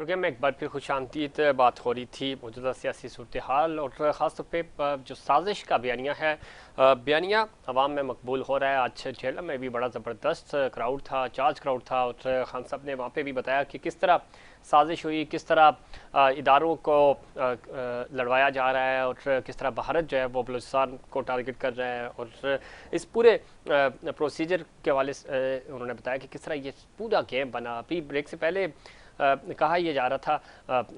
Programme में एक बार फिर खुश आमदीद बात हो रही थी मौजूदा सियासी सूरत हाल और ख़ास तौर पर जो साजिश का बयानिया है, बयानिया अवाम में मकबूल हो रहा है। आज झेलम में भी बड़ा ज़बरदस्त क्राउड था, चार्ज क्राउड था और खान साहब ने वहाँ पे भी बताया कि किस तरह साजिश हुई, किस तरह इदारों को लड़वाया जा रहा है और किस तरह भारत जो है वो बलूचिस्तान को टारगेट कर रहा है। और इस पूरे प्रोसीजर के हवाले से उन्होंने बताया कि किस तरह ये पूरा गेम बना। अभी ब्रेक से पहले कहा यह जा रहा था,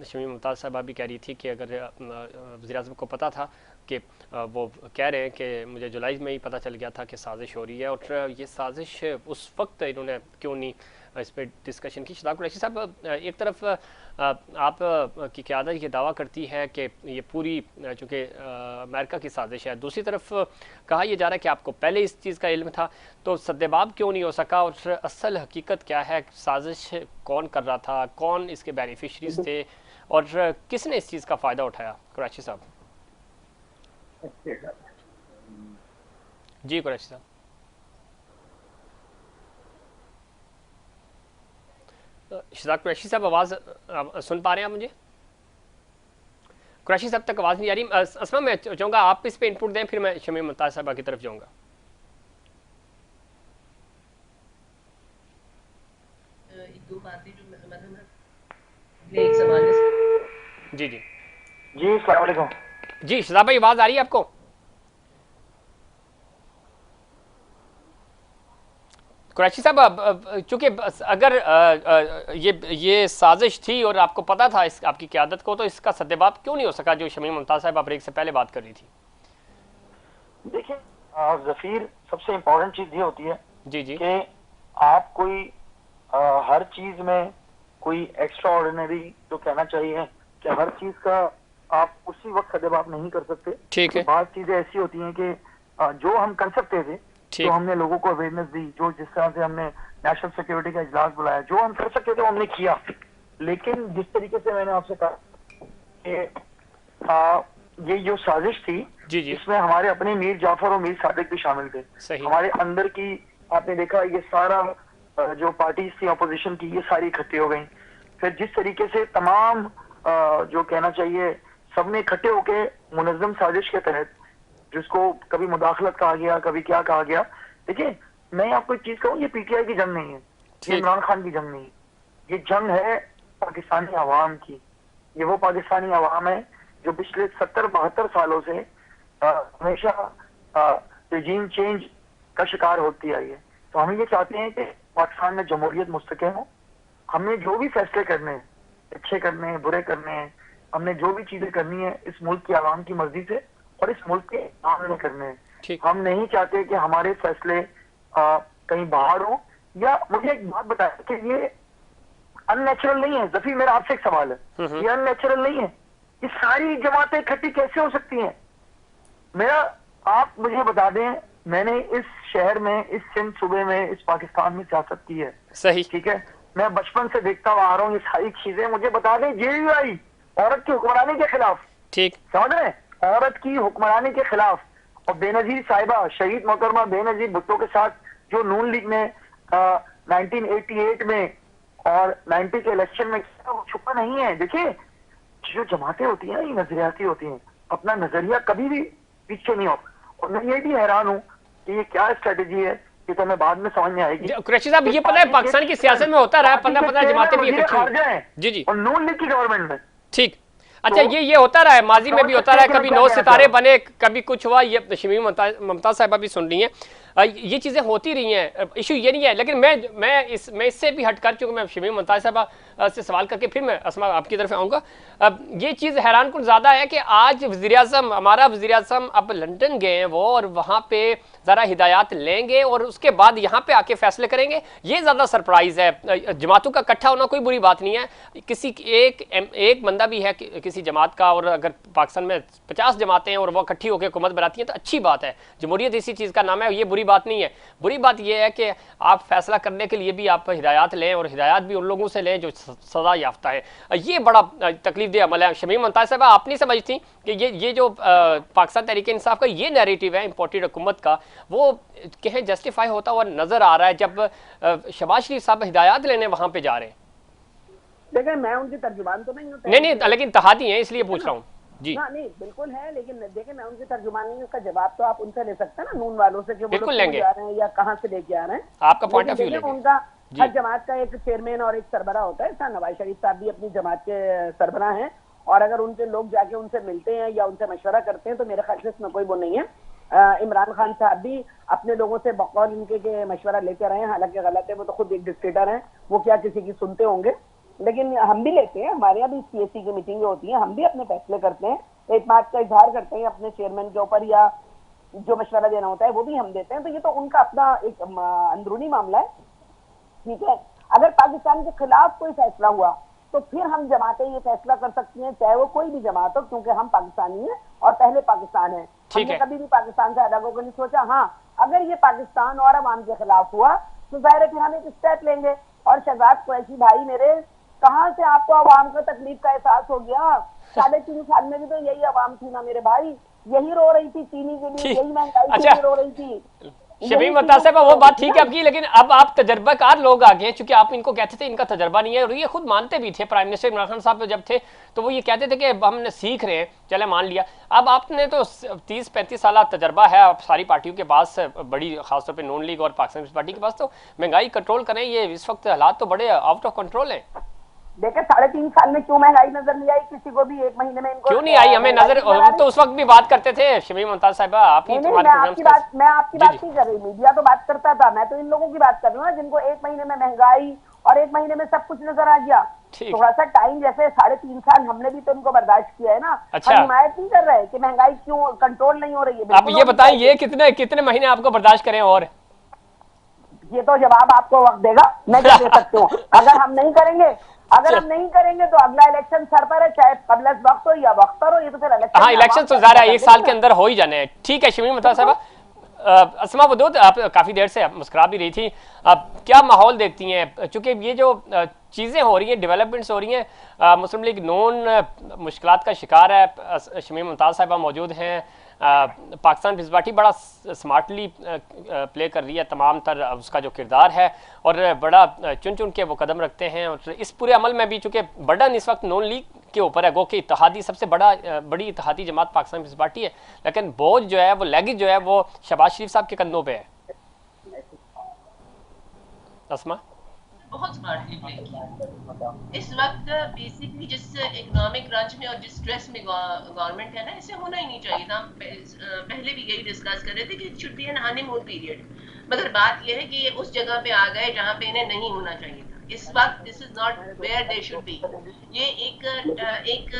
शमीम मुमताज़ साहबा भी कह रही थी कि अगर वज़ीर-ए-आज़म को पता था कि वो कह रहे हैं कि मुझे जुलाई में ही पता चल गया था कि साजिश हो रही है, और ये साजिश उस वक्त इन्होंने क्यों नहीं इस पर डिस्कशन की। शदाब कुरैशी साहब, एक तरफ आप की क़यादत ये दावा करती है कि ये पूरी चूँकि अमेरिका की साजिश है, दूसरी तरफ कहा यह जा रहा है कि आपको पहले इस चीज़ का इल्म था, तो सद्देबाब क्यों नहीं हो सका और असल हकीकत क्या है, साजिश कौन कर रहा था, कौन इसके बेनिफिशरीज थे और किसने इस चीज़ का फ़ायदा उठाया? कुरैशी साहब। जी कुरैशी साहब। शहजाद कुरैशी साहब, आवाज़ सुन पा रहे हैं आप मुझे? कुरैशी साहब तक आवाज़ नहीं आ रही। असमा, मैं चाहूँगा आप इस पे इनपुट दें, फिर मैं शमीम मुमताज़ साहबा की तरफ जाऊँगा। एक सवाल जी जी जी, अस्सलाम वालेकुम। जी शहजाद भाई, आवाज़ आ रही है आपको? कुरैशी साहब, चूंकि अगर ये साजिश थी और आपको पता था इस आपकी क़यादत को, तो इसका सद्देबाब क्यों नहीं हो सका जो शमीम मुमताज़ साहब ब्रेक से पहले बात कर रही थी? देखिए ज़फ़ीर, सबसे इम्पोर्टेंट चीज़ ये होती है जी जी कि आप कोई हर चीज़ में कोई एक्स्ट्रा ऑर्डिनरी जो कहना चाहिए कि हर चीज़ का आप उसी वक्त सद्देबाब नहीं कर सकते। ठीक है। बहुत चीज़ें ऐसी होती हैं कि जो हम कर सकते थे, जो हमने लोगों को अवेयरनेस दी, जो जिस तरह से हमने नेशनल सिक्योरिटी का इजलास बुलाया, जो हम कर सकते थे वो हमने किया। लेकिन जिस तरीके से मैंने आपसे कहा कि ये जो साजिश थी, जी जी, इसमें हमारे अपने मीर जाफर और मीर सादिक भी शामिल थे। सही। हमारे अंदर की आपने देखा ये सारा जो पार्टीज थी अपोजिशन की, ये सारी इकट्ठी हो गई। फिर जिस तरीके से तमाम जो कहना चाहिए सबने इकट्ठे होके मुनज़्ज़म साजिश के तहत, जिसको कभी मुदाखलत कहा गया, कभी क्या कहा गया। देखिए, मैं आपको एक चीज कहूँ, ये पीटीआई की जंग नहीं है, ये इमरान खान की जंग नहीं है, ये जंग है पाकिस्तानी अवाम की। ये वो पाकिस्तानी अवाम है जो पिछले 70-72 सालों से हमेशा रिजीम चेंज का शिकार होती आई है। तो हम ये चाहते हैं कि पाकिस्तान में जमहूरियत मुस्तकिम हो। हमने जो भी फैसले करने हैं, अच्छे करने हैं, बुरे करने हैं, हमने जो भी चीजें करनी है इस मुल्क की आवाम की मर्जी से और इस मुल्क के काम में करने हैं। हम नहीं चाहते कि हमारे फैसले कहीं बाहर हो। या मुझे एक बात बताया कि ये अननेचुरल नहीं है। ज़फ़ीर, मेरा आपसे एक सवाल है, ये अननेचुरल नहीं है। ये सारी जमातें इकट्ठी कैसे हो सकती हैं? आप मुझे बता दें, मैंने इस शहर में, इस सिंध सूबे में, इस पाकिस्तान में सियासत की है। सही, ठीक है, मैं बचपन से देखता हुआ आ रहा हूँ ये सारी चीजें। मुझे बता दें, जेयूआई औरत की हुक्मरानी के खिलाफ, ठीक, समझ रहे हैं, औरत की हुक्मरानी के खिलाफ, और बेनजीर साहिबा, शहीद मोहतरमा बेनजीर भुट्टो के साथ जो नून लीग ने 1988 में और 90 के इलेक्शन में किया, वो छुपा नहीं है। देखिए, जो जमातें होती हैं ये नजरियाती होती हैं, अपना नजरिया कभी भी पीछे नहीं होता। और मैं ये भी हैरान हूँ कि ये क्या स्ट्रेटेजी है, ये तो हमें बाद में समझ में आएगी। कुरैशी साहब, ये पता है पाकिस्तान की सियासत में होता रहा है, 15-15 जमातें भी इकट्ठी हैं। जी जी, और नून लीग की गवर्नमेंट में। ठीक। अच्छा, ये होता रहा है, माजी में भी होता रहा है, कभी 9 सितारे बने, कभी कुछ हुआ। ये शमीम मुमताज़ साहिबा भी सुन रही हैं, ये चीज़ें होती रही हैं, इशू ये नहीं है। लेकिन मैं इससे भी हटकर, चूँकि मैं शमीम मुमताज़ साहिबा से सवाल करके फिर मैं असमा आपकी तरफ आऊँगा। ये चीज़ हैरान कुन ज़्यादा है कि आज वज़ीर-ए-आज़म, हमारा वज़ीर-ए-आज़म अब लंदन गए हैं वो, और वहाँ पे ज़रा हिदायत लेंगे और उसके बाद यहाँ पे आके फैसले करेंगे। ये ज़्यादा सरप्राइज़ है। जमातों का इकट्ठा होना कोई बुरी बात नहीं है, किसी एक बंदा भी है किसी जमात का, और अगर पाकिस्तान में 50 जमातें हैं और वो इकट्ठी होकर हुकूमत बनाती हैं तो अच्छी बात है। जमहूरियत इसी चीज़ का नाम है, ये बुरी बात नहीं है। बुरी बात यह है कि आप फैसला करने के लिए भी आप हिदायत लें, और हिदायत भी उन लोगों से लें जो सज़ा याफ्ता है। ये बड़ा तकलीफ दे अमल है। शमीम मुमताज़ साहिबा, आप नहीं समझती कि ये जो पाकिस्तान तहरीक-ए-इंसाफ का ये नैरेटिव है इम्पोर्टेड हुकूमत का, वो कहीं जस्टिफाई होता हुआ नज़र आ रहा है जब शहबाज शरीफ साहब हिदायत लेने वहाँ पे जा रहे हैं? देखिए मैं उनकी तर्जुमान तो नहीं हूँ, नहीं, लेकिन इत्तेहादी हैं इसलिए पूछ रहा हूँ जी। हाँ नहीं बिल्कुल है, लेकिन देखिए मैं उनकी तर्जुमान नहीं हूँ, उसका जवाब तो आप उनसे ले सकते हैं ना, नून वालों से, कि वो लोग बिल्कुल क्यों लेंगे, जा रहे हैं या कहाँ से लेके आ रहे हैं। आपका पॉइंट ऑफ व्यू लेकिन देखिए लेंगे उनका जी। हर जमात का एक चेयरमैन और एक सरबरा होता है, नवाज शरीफ साहब भी अपनी जमात के सरबरा हैं, और अगर उनके लोग जाके उनसे मिलते हैं या उनसे मशवरा करते हैं तो मेरे ख्याल से इसमें कोई वो नहीं है। इमरान खान साहब भी अपने लोगों से बकौल इनके के मशवरा लेके रहे हैं, हालांकि गलत है, वो तो खुद एक डिक्टेटर हैं, वो क्या किसी की सुनते होंगे, लेकिन हम भी लेते हैं, हमारे यहाँ भी सीएससी की मीटिंगें होती हैं, हम भी अपने फैसले करते हैं, एतमाद का इजहार करते हैं अपने चेयरमैन के ऊपर, या जो मशवरा देना होता है वो भी हम देते हैं। तो ये तो उनका अपना एक अंदरूनी मामला है, ठीक है। अगर पाकिस्तान के खिलाफ कोई फैसला हुआ तो फिर हम जमातें ये फैसला कर सकती हैं, चाहे वो कोई भी जमात हो, क्योंकि हम पाकिस्तानी हैं और पहले पाकिस्तान है, हमने कभी भी पाकिस्तान से अलग होकर नहीं सोचा। हाँ, अगर ये पाकिस्तान और अवाम के खिलाफ हुआ तो जाहिर है फिर हम एक स्टेप लेंगे। और शहजाद कुरैशी भाई मेरे, कहाँ से आपको अवाम का तकलीफ का एहसास हो गया? 3.5 साल में भी तो यही अवाम थी ना मेरे भाई, यही रो रही थी चीनी के लिए, यही महंगाई के लिए रो रही थी। शमीम मुमताज साहब वो बात ठीक है आपकी, लेकिन अब आप तजर्बाकार लोग आ गए, क्योंकि आप इनको कहते थे इनका तजर्बा नहीं है, और ये खुद मानते भी थे। प्राइम मिनिस्टर इमरान खान साहब जब थे तो वो ये कहते थे कि हमने सीख रहे हैं, चले मान लिया। अब आपने तो 30-35 साल तजर्बा है, आप सारी पार्टियों के पास बड़ी, खासतौर पर नून लीग और पाकिस्तान पीपल्स पार्टी के पास, तो महंगाई कंट्रोल करें, ये इस वक्त हालात तो बड़े आउट ऑफ कंट्रोल हैं। देखिए 3.5 साल में क्यों महंगाई नजर नहीं आई किसी को भी? 1 महीने में इनको क्यों नहीं आई हमें नजर? हम तो उस वक्त भी बात करते थे शमीम मुमताज साहिबा, आप ही नहीं, मैं आपकी बात नहीं कर रही, मीडिया तो बात करता था, मैं तो इन लोगों की बात कर रही हूँ ना जिनको 1 महीने में महंगाई और 1 महीने में सब कुछ नजर आ गया। थोड़ा सा टाइम, जैसे 3.5 साल हमने भी तो इनको बर्दाश्त किया है ना। अच्छा, हम हिमायत नहीं कर रहे कि महंगाई क्यों कंट्रोल नहीं हो रही है। आप ये बताएं, ये कितने महीने आपको बर्दाश्त करें? और ये तो जवाब आपको वक्त देगा, मैं क्या दे सकती हूँ। अगर हम नहीं करेंगे तो अगला इलेक्शन सर पर है, चाहे कबल वक्त हो या वक्त पर हो, ये तो फिर इलेक्शन। हाँ, इलेक्शन तो ज़ाहिर है 1 साल के अंदर हो ही जाने हैं। ठीक है शमीम मुमताज साहिबा, अस्मा वदूद, आप काफ़ी देर से मुस्कुरा भी रही थी, आप क्या माहौल देखती हैं? चूँकि ये जो चीज़ें हो रही हैं, डेवलपमेंट्स हो रही हैं, मुस्लिम लीग नून मुश्किलात का शिकार है, शमीम मुमताज साहिबा मौजूद हैं, पाकिस्तान पीपल्स पार्टी बड़ा स्मार्टली प्ले कर रही है तमाम तर उसका जो किरदार है, और बड़ा चुन चुन के वो कदम रखते हैं। और इस पूरे अमल में भी चूँकि बर्डन इस वक्त नून लीग के ऊपर है, गो कि इत्तेहादी सबसे बड़ी इत्तेहादी जमात पाकिस्तान पीपल्स पार्टी है, लेकिन बोझ जो है, वो लैगेज जो है, वो शहबाज शरीफ साहब के कंधों पे है। अस्मा बहुत स्मार्टली प्ले किया इस वक्त। बेसिकली जिस इकोनॉमिक क्रंच में और जिस स्ट्रेस में गवर्नमेंट है ना, इसे होना ही नहीं चाहिए था। पहले भी यही डिस्कस कर रहे थे कि it should be an honeymoon period, मगर बात यह है कि ये उस जगह पे आ गए जहाँ पे इन्हें नहीं होना चाहिए था। इस वक्त this is not where they should be. ये एक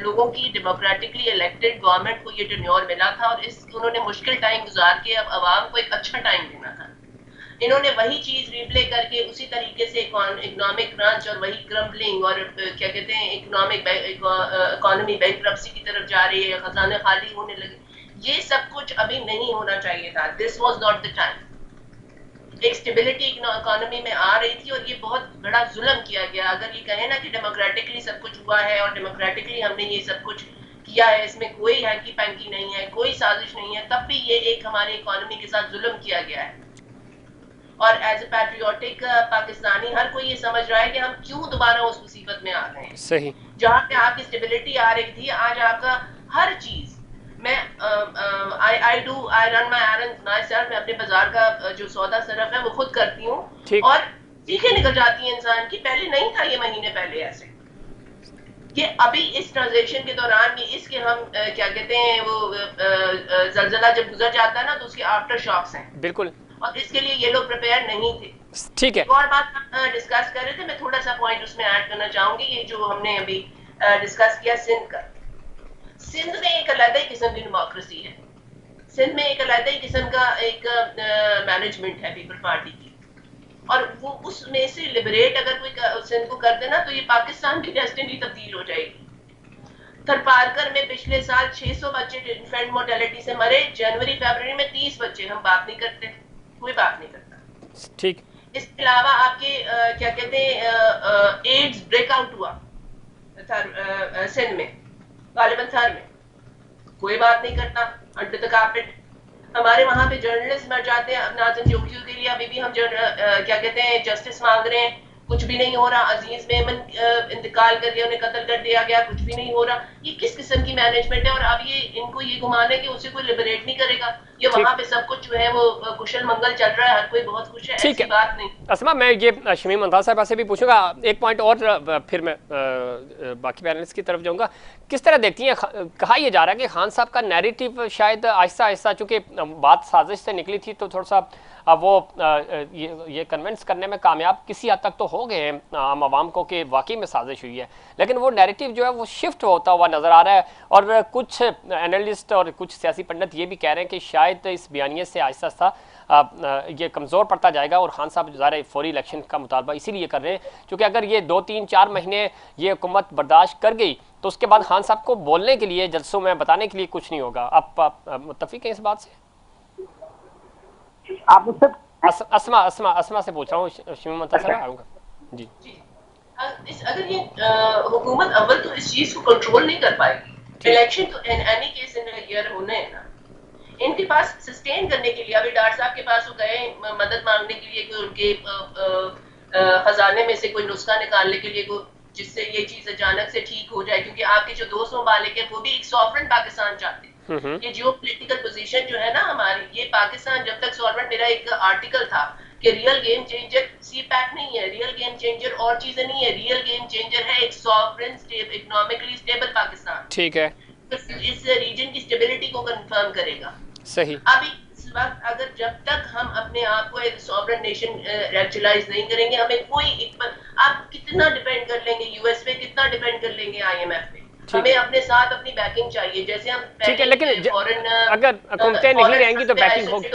लोगों की डेमोक्रेटिकली इलेक्टेड गवर्नमेंट को ये टेन्योर मिला था, और उन्होंने मुश्किल टाइम गुजार के अब आवाम को एक अच्छा टाइम देना था। इन्होंने वही चीज रिप्ले करके उसी तरीके से इकोनॉमिक क्रंच और वही क्रम्बलिंग और क्या कहते हैं इकोनॉमी बैंकरप्सी की तरफ जा रही है, खजाने खाली होने लगे, ये सब कुछ अभी नहीं होना चाहिए था। This was not the time. एक स्टेबिलिटी इकोनॉमी में आ रही थी और ये बहुत बड़ा जुल्म किया गया। अगर ये कहे ना कि डेमोक्रेटिकली सब कुछ हुआ है और डेमोक्रेटिकली हमने ये सब कुछ किया है, इसमें कोई हैंकी पैंकी नहीं है, कोई साजिश नहीं है, तब भी ये एक हमारी इकोनॉमी के साथ जुल्म किया गया है। और एज ए पैट्रियोटिक पाकिस्तानी हर कोई ये समझ रहा है कि हम क्यों दोबारा उस मुसीबत में आ गए हैं। सही, जहाँ पे आपकी स्टेबिलिटी आ रही थी, आज आपका हर चीज, मैं आई रन माय एरंड्स मायसेल्फ, मैं अपने बाजार का जो सौदा सरफ है वो खुद करती हूँ, और चीखें निकल जाती हैं इंसान की। पहले नहीं था ये महीने पहले ऐसे, कि अभी इस ट्रांजेक्शन के दौरान इसके हम क्या कहते हैं वो जलजला जब गुजर जाता है ना तो उसके आफ्टर शॉक्स हैं। बिल्कुल, और इसके लिए ये लोग प्रिपेयर नहीं थे। ठीक है, और बात हम डिस्कस कर रहे थे, मैं थोड़ा सा पॉइंट उसमें ऐड करना चाहूंगी। ये जो हमने अभी डिस्कस किया सिंध का, सिंध में एक अलग ही किस्म की डेमोक्रेसी है, सिंध में एक अलग ही किस्म का एक मैनेजमेंट है पीपल पार्टी की, और वो उसमें से लिबरेट अगर कोई सिंध को कर देना तो ये पाकिस्तान की डेस्टिनी तब्दील हो जाएगी। थरपारकर में पिछले साल 600 बच्चे इन्फेंट मोर्टेलिटी से मरे, जनवरी फरवरी में 30 बच्चे। हम बात नहीं करते, कोई बात नहीं करता। ठीक, इसके अलावा आपके क्या कहते हैं एड्स ब्रेकआउट हुआ सिंध में, गालिबन थर में, कोई बात नहीं करता, अंडर द कारपेट। हमारे वहां पे जर्नलिस्ट मर जाते हैं, नाज़िम जोगियों के लिए अभी भी हम क्या कहते हैं जस्टिस मांग रहे हैं, कुछ भी नहीं हो रहा, अजीज मेमन इंतकाल कर गया, उन्हें कत्ल कर दिया गया, कुछ भी नहीं हो रहा। ये किस किस्म की मैनेजमेंट है? और अब ये इनको ये गुमान है कि उसे कोई लिबरेट नहीं करेगा, ये वहां पे सब कुछ जो है वो कुशल मंगल चल रहा है, हर कोई बहुत खुश है, ऐसी बात नहीं। असमा, मैं ये शमीम मुमताज साहबा से भी पूछूंगा एक पॉइंट और, फिर मैं बाकी पैनलिस्ट की तरफ जाऊंगा। किस तरह देखती हैं, कहा यह जा रहा है कि खान साहब का नैरेटिव शायद आहिस्ता आहिस्ता, चूंकि बात साजिश से निकली थी तो थोड़ा सा वो ये कन्विंस करने में कामयाब किसी हद तक तो हो गए हैं आम आवाम को कि वाकई में साजिश हुई है, लेकिन वो नैरेटिव जो है वो शिफ्ट होता हुआ नज़र आ रहा है। और कुछ एनालिस्ट और कुछ सियासी पंडित ये भी कह रहे हैं कि शायद इस बयानिए से आहिस्ता आहिस्ता ये कमज़ोर पड़ता जाएगा और खान साहब ज़ाहिर फौरी इलेक्शन का मुतालबा इसीलिए कर रहे हैं क्योंकि अगर ये 2-3-4 महीने ये हुकूमत बर्दाश्त कर गई तो उसके बाद खान साहब को बोलने के लिए, जलसों में बताने के लिए कुछ नहीं होगा। आप मुत्तफिक हैं इस बात से? आप मुझसे अस्मा से पूछ रहा हूँ, शमीम मुमताज साहब आऊँगा जी। अगर ये हुकूमत अव्वल तो इस चीज को कंट्रोल नहीं कर पाएगी, इलेक्शन तो in any case in year होने हैं ना, इनके पास सस्टेन करने के लिए अभी डॉक्टर साहब के पास वो गए मदद मांगने के लिए कि उनके खजाने में से कोई नुस्खा निकालने के लिए, जिससे ये चीज अचानक से ठीक हो जाए, क्योंकि आपके जो 2 ममालिक है वो भी एक सॉवरेन पाकिस्तान चाहते हैं। ये जियो पॉलिटिकल पोजीशन जो है ना हमारी, ये पाकिस्तान जब तक सॉवरेन, मेरा एक आर्टिकल था कि रियल गेम चेंजर सीपैक नहीं है, रियल गेम चेंजर और चीजें नहीं है, रियल गेम चेंजर है एक सॉवरेन इकोनॉमिकली स्टेबल पाकिस्तान। ठीक है, इस रीजन की स्टेबिलिटी को कंफर्म करेगा। सही। अभी इस वक्त अगर जब तक हम अपने आप को एक सॉवरेन नेशन एक्चुअलाइज नहीं करेंगे, हमें कोई आप कितना डिपेंड कर लेंगे यूएस पे, कितना डिपेंड कर लेंगे आईएमएफ पे, हमें अपने साथ अपनी बैकिंग चाहिए। जैसे हम ठीक है, लेकिन अगर हुकूमतें नहीं रहेंगी तो बैकिंग होगी,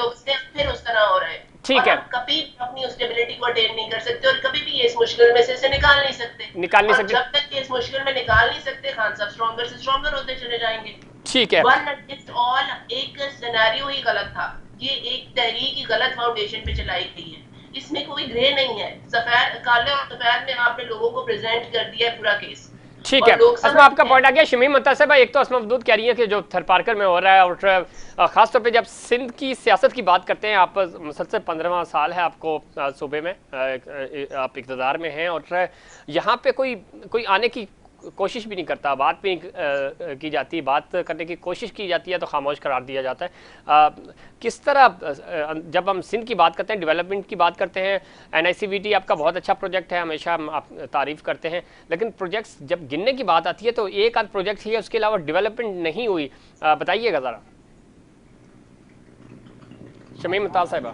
फिर उस तरह हो रहा है। ठीक है, कभी अपनी स्टेबिलिटी को अटेन नहीं कर सकते और कभी भी इस मुश्किल में से निकाल नहीं सकते। जब तक इस मुश्किल में निकाल नहीं सकते, खान साहब स्ट्रॉन्गर से स्ट्रॉन्गर होते चले जाएंगे। ठीक है, वन अगेंस्ट ऑल एक सिनेरियो ही गलत था, ये एक तहरीक ही गलत फाउंडेशन पे चलाई गई है, इसमें कोई ग्रे नहीं है, सफेद काले और सफेद में आपने लोगों को प्रेजेंट कर दिया है पूरा केस। ठीक है, असमा आपका पॉइंट आ गया। शमीम मुमताज साहब, एक तो असमा मफदूद कह रही है कि जो थरपारकर में हो रहा है, और खासतौर पे जब सिंध की सियासत की बात करते हैं, आप मुसलसल 15वां साल है आपको सूबे में, आप इक़्तिदार में हैं और यहाँ पे कोई आने की कोशिश भी नहीं करता, बात भी की जाती, बात करने की कोशिश की जाती है तो खामोश करार दिया जाता है। किस तरह जब हम सिंध की बात करते हैं, डेवलपमेंट की बात करते हैं, NICVT आपका बहुत अच्छा प्रोजेक्ट है, हमेशा हम आप तारीफ़ करते हैं, लेकिन प्रोजेक्ट्स जब गिनने की बात आती है तो एक आध प्रोजेक्ट ही है, उसके अलावा डेवलपमेंट नहीं हुई। बताइएगा ज़रा शमीम मुमताज साहिबा।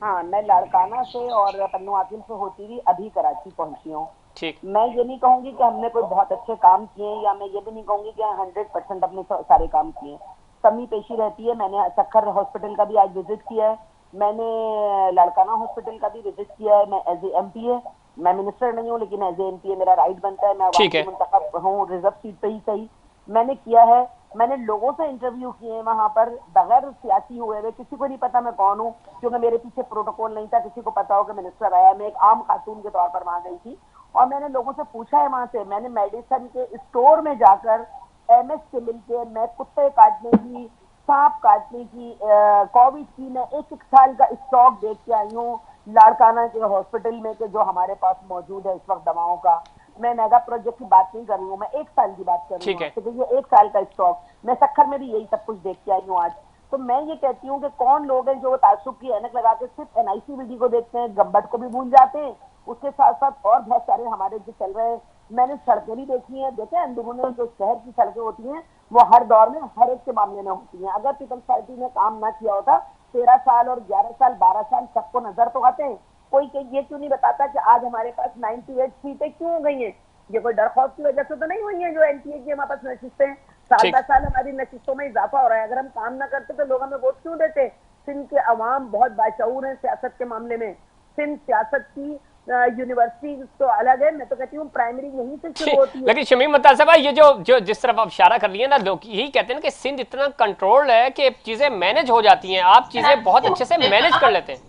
हाँ, मैं लाड़काना से और पन्नू आकिल से होती हुई अभी कराची पहुंची हूँ। ठीक, मैं ये नहीं कहूंगी कि हमने कोई बहुत अच्छे काम किए, या मैं ये भी नहीं कहूंगी कि 100% अपने सारे काम किए, कमी पेशी रहती है। मैंने सखर हॉस्पिटल का भी आज विजिट किया है, मैंने लाड़काना हॉस्पिटल का भी विजिट किया है। मैं एज ए MPA, मैं मिनिस्टर नहीं हूँ लेकिन एज ए MPA मेरा राइट बनता है, मैं मुंतखब हूँ रिजर्व सीट पे ही सही, मैंने किया है। मैंने लोगों से इंटरव्यू किए वहां पर बगैर सियासी हुए हुए, किसी को नहीं पता मैं कौन हूँ क्योंकि मेरे पीछे प्रोटोकॉल नहीं था, किसी को पता हो कि मिनिस्टर आया। मैं एक आम खातून के तौर पर वहां गई थी और मैंने लोगों से पूछा है वहां से, मैंने मेडिसिन के स्टोर में जाकर MS से मिलकर मैं कुत्ते काटने की, सांप काटने की, कोविड की मैं 1-1 साल का स्टॉक देख के आई हूँ लाड़काना के हॉस्पिटल में के जो हमारे पास मौजूद है इस वक्त दवाओं का। मैं मेगा प्रोजेक्ट की बात नहीं कर रही हूँ, मैं 1 साल की बात कर रही हूँ, तो ये 1 साल का स्टॉक। मैं सखर में भी यही सब कुछ देख के आई हूँ आज। तो मैं ये कहती हूँ कि कौन लोग हैं जो तासुब की ऐनक लगा के सिर्फ NICVT को देखते हैं, गब्बट को भी भूल जाते हैं। उसके साथ साथ और बहुत सारे हमारे जो चल रहे हैं, मैंने सड़कें भी देखी हैं, देखे अंदरूनी जो शहर की सड़कें होती हैं वो हर दौर में हर एक के मामले में होती हैं। अगर पीपल्स पार्टी ने काम ना किया होता, 13 साल और 11 साल 12 साल सबको नजर तो आते हैं, कोई ये क्यों नहीं बताता कि आज हमारे पास 98 सीटें क्यों हो गई हैं? ये कोई डर खौफ की वजह से तो नहीं हुई है जो NTA की हमारे पास नशिस्तें, साल दर साल हमारी नशिस्तों में इजाफा हो रहा है। अगर हम काम ना करते तो लोग हमें वोट क्यों देते? सिंध के अवाम बहुत बाशऊर है सियासत के मामले में। सिंध सियासत की यूनिवर्सिटी तो अलग है, मैं तो कहती हूँ प्राइमरी यहीं से शुरू होती है। लेकिन शमीम मुमताज साहब, ये जो जिस तरफ आप इशारा कर रही है ना, लोग यही कहते हैं कि सिंध इतना कंट्रोल्ड है कि चीजें मैनेज हो जाती हैं, आप चीजें बहुत अच्छे से मैनेज कर लेते हैं।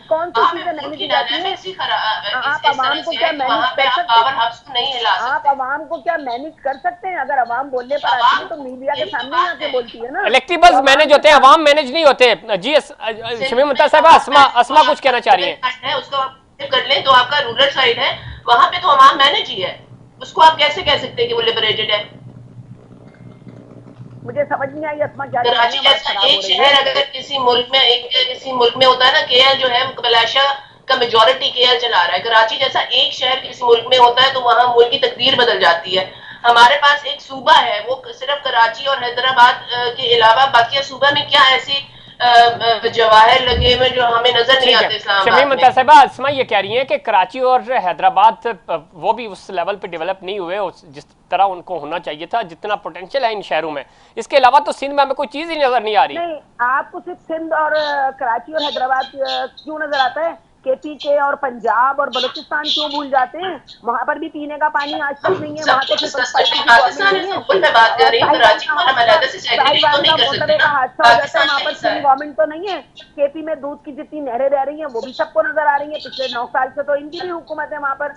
कौन सी चीजें मैनेज हो जाती है? आप आवाम को क्या मैनेज कर सकते हैं? आप आवाम को क्या मैनेज कर सकते हैं? अगर आवाम बोलने पर आती है तो मीडिया के सामने आके बोलती है ना। इलेक्टेबल्स मैनेज होते हैं, आवाम मैनेज नहीं होते। जी शमीम मुमताज साहब, अस्मा कुछ कहना चाह रही है। कर लें तो आपका रूरल साइड है, वहां पे तो अवाम मैनेज ही है, उसको आप कैसे कह सकते हैं कि वो लिबरेटेड है? मुझे समझ नहीं आई अस्मा क्या कह रही कराची है, बात जैसा खराब हो एक रही शहर है। अगर किसी मुल्क में होता है ना, केएल जो है मलाइशिया का मेजोरिटी केएल चला रहा है, कराची जैसा एक शहर किसी मुल्क में होता है तो वहां मुल्क की तकदीर बदल जाती है। हमारे पास एक सूबा है, वो सिर्फ कराची और हैदराबाद के अलावा बाकी सूबा में क्या ऐसे जवाहर लगे हुए जो हमें नजर नहीं ठीक है आते शमीम इस्लामाबाद मुमताज में। साहिबा, अस्मा ये कह रही हैं कि कराची और हैदराबाद वो भी उस लेवल पे डेवलप नहीं हुए जिस तरह उनको होना चाहिए था, जितना पोटेंशियल है इन शहरों में। इसके अलावा तो सिंध में हमें कोई चीज़ ही नज़र नहीं आ रही। नहीं, आपको सिर्फ सिंध और कराची और हैदराबाद क्यों नजर आता है? केपी के और पंजाब और बलूचिस्तान क्यों भूल जाते हैं? वहां पर भी पीने का पानी आज तक नहीं है, वहां सब तो कुछ पीपल्स डिस्कस करते पार्टी हैं, की गवर्नमेंट पाकिस्तान नहीं है है। तो मैं बात कर और रही हूँ, साहिवाल कराची का को हम हादसा, अलग से सेग्रीगेट तो नहीं कर सकते मोटरवे का ना, हादसा हो जाता है, पाकिस्तान वहां का पर हिस्सा सिंध है। गवर्नमेंट तो नहीं है। केपी में दूध की जितनी नहरें रह रही हैं वो भी सबको नजर आ रही है, पिछले 9 साल से तो इनकी भी हुकूमत है वहां पर,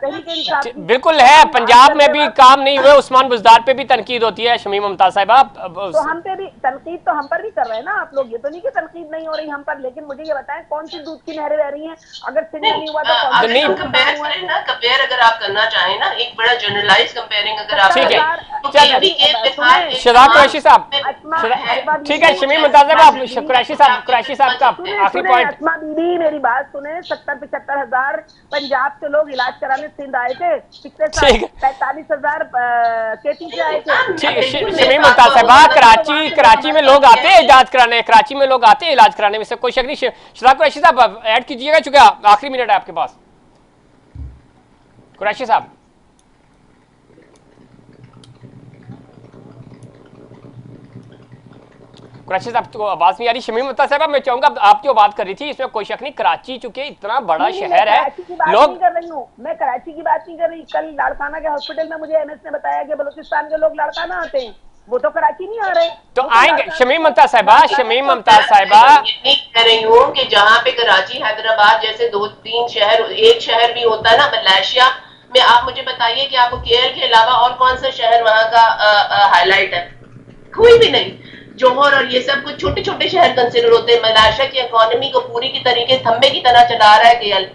तहरीक इंसाफ की। बिल्कुल तो है, हम बात पंजाब में करते भी वक्त, काम नहीं हुए, उस्मान बुजदार पे भी तनकीद होती है शमीम मुमताज साहिबा। तो हम पे भी तनकीद तो हम पर भी कर रहे हैं ना आप लोग, ये तो नहीं कि तनकीद नहीं हो रही हम पर। लेकिन मुझे ये बताएं कौन सी दूध की नहरें रह रही हैं? अगर सिंध में नहीं, नहीं हुआ तो कौन से अगर हम नहीं, सूबे में कंपेयर काम हुआ है? करें ना, कंपेयर अगर आप करना चाहें ना, एक बड़ा जनरलाइज कंपेयरिंग अगर आप सत्तर ठीक है, करें हजार तो चल केपी के बिहार सुने, एक शदाब तमाम कुरैशी साहब, में अस्मा है। अस्मा ठीक है बीबी, शमीम जैसे मुमताज साहिबा, मैं कुरैशी साहब का सुने आखिरी सुने पॉइंट। अस्मा बीबी, मेरी बात सुने। 70-75 हजार पंजाब से लोग इलाज कराने सिंध आए थे पिछले साल, ठीक है, 45 हजार केपी से आए थे। ठीक अगर है सिंध में शमीम काम मुमताज हुआ साहिबा, होता तो वहां से लोग कराची में हमारे लोग पास आते हैं इलाज कराने, कराची में लोग आते हैं इलाज कराने में, से कोई शक नहीं। शदाब कुरैशी साहब ऐड कीजिएगा, चूंकि आखिरी मिनट है आपके पास। कुरैशी साहब, कुरैशी साहब को आवाज नहीं आ रही। शमीम मुमताज साहब मैं चाहूंगा, आप जो बात कर रही थी इसमें कोई शक नहीं, कराची चूंकि इतना बड़ा नहीं, शहर मैं है, कराची की बात नहीं लोग कर रही हूँ, मैं कराची की बात नहीं कर रही। कल लाड़काना के हॉस्पिटल में मुझे एमएस ने बताया कि बलूचिस्तान के लोग लाड़काना आते हैं, वो तो कराची नहीं आ रहे। तो वो आएंगे। लाड़काना शमीम मुमताज साहिबा, शमीम मुमताज साहिबा, ये नहीं कह रही हूँ कि जहाँ पे कराची हैदराबाद जैसे 2-3 शहर, एक शहर भी होता है ना मलेशिया में, आप मुझे बताइए कि आपको केएल के अलावा और कौन सा शहर वहाँ का हाईलाइट है? कोई भी नहीं। जोहर और ये सब कुछ छोटे छोटे शहर कंसिडर होते हैं। मलेशिया की इकोनॉमी को पूरी की तरीके थंबे की तरह चला रहा है केएल,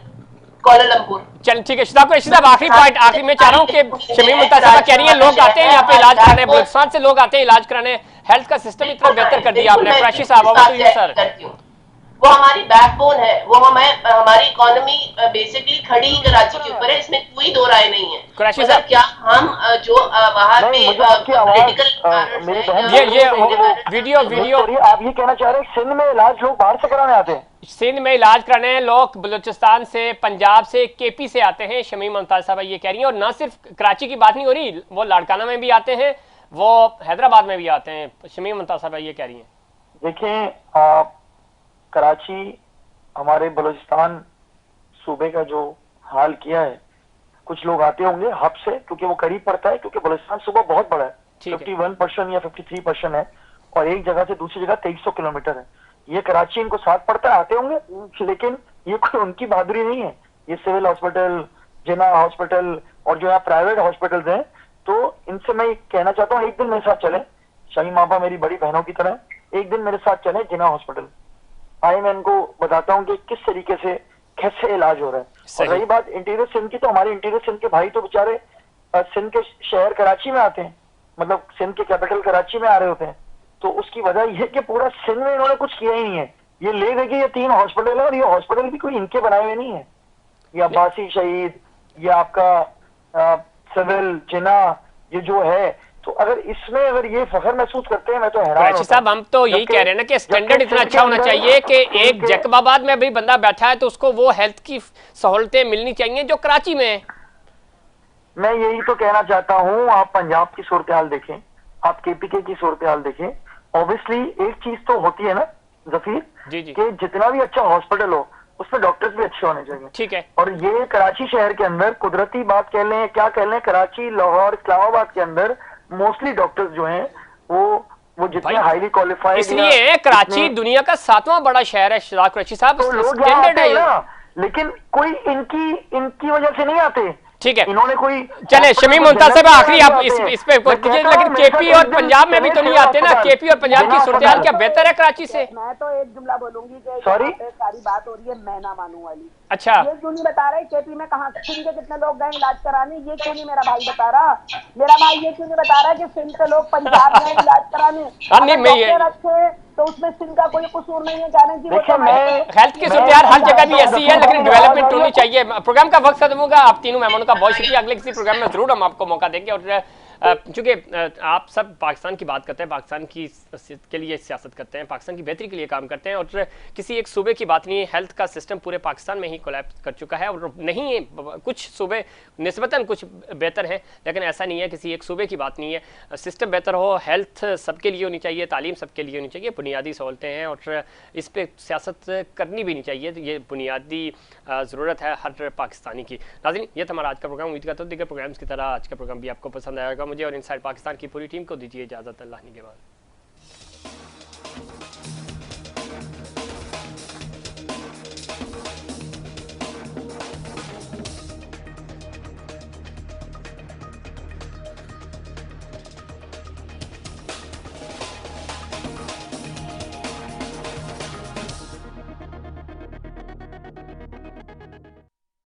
कोलालमपुर। चल ठीक है शदाब कुरैशी साहब, आखिरी पॉइंट, आखिरी में चाह रहा हूँ कि शमीम मुमताज साहिबा कह रही है लोग आते हैं यहाँ पे इलाज कराने, बलूचिस्तान से लोग आते हैं इलाज कराने, हेल्थ का सिस्टम इतना बेहतर कर दिया आपने। कुरैशी साहब ओवर टू यू सर। वो हमारी बैकबोन है, वो हमारी इकोनॉमी बेसिकली खड़ी ही कराची के ऊपर है, इसमें कोई दो राय नहीं है। कुरैशी मगर साहब, क्या हम जो वहाँ नहीं, पे मुझे आपकी आवाज, पॉलिटिकल मेरी बहन ये वीडियो आप ये कहना चाह रहे हैं सिंध में इलाज लोग बाहर से कराने आते हैं? सिंध में इलाज कराने लोग बलूचिस्तान से, पंजाब से, केपी से आते हैं, शमीम मुमताज साहबा ये कह रही हैं। और ना सिर्फ कराची की बात नहीं हो रही, वो लाड़काना में भी आते हैं, वो हैदराबाद में भी आते हैं, शमीम मुमताज साहबा ये कह रही हैं। देखिए, कराची हमारे बलूचिस्तान सूबे का जो हाल किया है, कुछ लोग आते होंगे हब से, क्योंकि वो करीब पड़ता है, क्योंकि बलूचिस्तान सूबा बहुत बड़ा है, 51% या 53% है, और एक जगह से दूसरी जगह 2300 किलोमीटर है। ये कराची इनको साथ पड़ता है, आते होंगे, लेकिन ये कोई उनकी बहादुरी नहीं है। ये सिविल हॉस्पिटल, जिना हॉस्पिटल और जो यहाँ प्राइवेट हॉस्पिटल्स हैं, तो इनसे मैं कहना चाहता हूँ एक दिन मेरे साथ चले, शमीम आपा मेरी बड़ी बहनों की तरह, एक दिन मेरे साथ चले जिना हॉस्पिटल, आए मैं इनको बताता हूँ कि किस तरीके से कैसे इलाज हो रहा है। और रही बात इंटीरियर सिंध की, तो हमारे इंटीरियर सिंध के भाई तो बेचारे सिंध के शहर कराची में आते हैं, मतलब सिंध के कैपिटल कराची में आ रहे होते हैं। तो उसकी वजह यह कि पूरा सिंध में इन्होंने कुछ किया ही नहीं है। ये ले गए कि ये 3 हॉस्पिटल है, और ये हॉस्पिटल भी कोई इनके बनाए हुए नहीं है। ये अब्बासी शहीद, ये आपका सिविल जिना, ये जो है, तो अगर इसमें अगर ये फख्र महसूस करते हैं, मैं तो हैरान होता हूं। साहब हम तो यही कह रहे हैं ना कि स्टैंडर्ड इतना अच्छा होना चाहिए कि एक जैकबाबाद में भी बंदा बैठा है तो उसको वो हेल्थ की सहूलतें मिलनी चाहिए जो कराची में है। मैं यही तो कहना चाहता हूँ, आप पंजाब की सूरत हाल देखें, आप केपीके की सूरत हाल देखें, ऑब्वियसली एक चीज तो होती है ना जफीर, कि जितना भी अच्छा हॉस्पिटल हो उसमें डॉक्टर्स भी अच्छे होने चाहिए। ठीक है। और ये कराची शहर के अंदर कुदरती बात कह लें, क्या कह लें, कराची, लाहौर, इस्लामाबाद के अंदर मोस्टली डॉक्टर्स जो हैं वो जितने हाईली क्वालिफाइड, इसलिए कराची दुनिया का 7वां बड़ा शहर है कुरैशी साहब, तो लोग स्टैंडर्ड है ना, लेकिन कोई इनकी वजह से नहीं आते। ठीक है, इन्होंने कोई चले शमीम मुमताज साहब आखिरी आप इस पे कोई कीजिए, लेकिन केपी और पंजाब में भी तो नहीं आते ना, केपी और पंजाब की सूरत क्या बेहतर है कराची से? मैं तो एक जुमला बोलूंगी कि सॉरी सारी बात हो रही है मैं ना मानू वाली। अच्छा, ये क्यों नहीं बता रहे केपी में कहाँ सिंध के कितने लोग गए इलाज कराने, ये क्यों नहीं मेरा भाई बता रहा? मेरा भाई ये क्यों नहीं बता रहा कि सिंध के लोग पंजाब गए इलाज कराने? नहीं मैं ये अच्छे तो उसमें सिंध का कोई कसूर नहीं है कहने की। देखिए मैं हेल्थ की सूरत हर जगह भी ऐसी है, लेकिन डेवलपमेंट होनी चाहिए। प्रोग्राम का वक्त खत्म होगा, आप तीनों मेहमानों का बहुत शुक्रिया। अगले किसी प्रोग्राम में जरूर हम आपको मौका देंगे। और चूंकि आप सब पाकिस्तान की बात करते हैं, पाकिस्तान की के लिए सियासत करते हैं, पाकिस्तान की बेहतरी के लिए काम करते हैं, और किसी एक सूबे की बात नहीं है। हेल्थ का सिस्टम पूरे पाकिस्तान में ही कोलैप्स कर चुका है, और नहीं है कुछ सूबे निस्बतन कुछ बेहतर हैं, लेकिन ऐसा नहीं है किसी एक सूबे की बात नहीं है। सिस्टम बेहतर हो, हेल्थ सबके लिए होनी चाहिए, तालीम सबके लिए होनी चाहिए, बुनियादी सहूलतें हैं, और इस पर सियासत करनी भी नहीं चाहिए। ये बुनियादी ज़रूरत है हर पाकिस्तानी की। नाज़रीन, ये था हमारा आज का प्रोग्राम। उम्मीद करता हूँ दीगर प्रोग्राम्स की तरह आज का प्रोग्राम भी आपको पसंद आएगा। मुझे और इनसाइड पाकिस्तान की पूरी टीम को दीजिए इजाज़त। अल्लाह निगहबान।